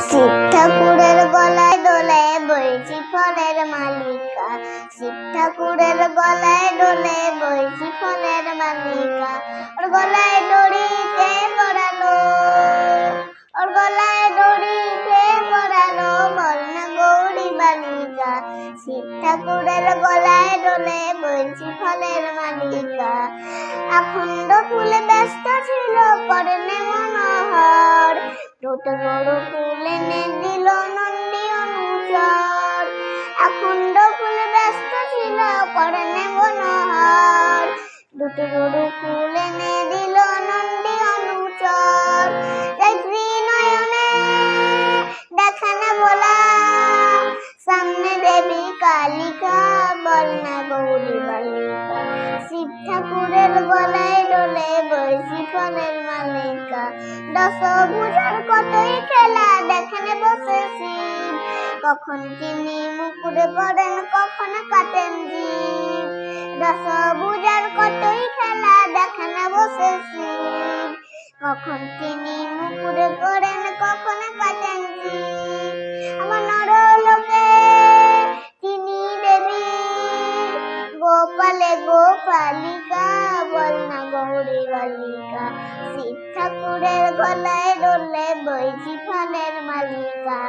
শিব ঠাকুরের গলায় দোলে বইছি ফলের মালিকা। শিব ঠাকুরের গলায় দোলে বইছি ফলের মালিকা। ওর গলায় দড়ি কে পরালো, ওর গলায় দড়ি কে পরালো, বল না গৌরী বালিকা। শিব ঠাকুরের গলায় দোলে বইছি ফলের মালিকা। আখন্দ ফুলে ব্যস্ত ছিল করনে মনোহর, দুটো গরু ফুল এনে দিল নন্দী অনুচর। আখন্দ ফুলে ব্যস্ত ছিল করনে মনোহর, দুটো গরু ফুল এনে দিল নন্দী অনুচর। নয়নে দেখা না বলা, সামনে দেবী কালিকা, বল না গৌরী বালিকা। শিব ঠাকুরের গলায় দোলে বইছি ফলের মালিকা। দশভুজার কতই খেলা দেখেন বসে শিব, কখন তিনি মুকুরে পড়েন কখন কাটেন জীব। দশভুজার কতই খেলা দেখেন বসে শিব, কখন তিনি মুকুরে পড়েন কখন কাটেন জীব। আমার নরলোকে তিনি দেবী, গোপালে গোপালিকা, বল না গৌরী বালিকা। শিব ঠাকুরের গলায় দোলে বইছি ফলের মালিকা।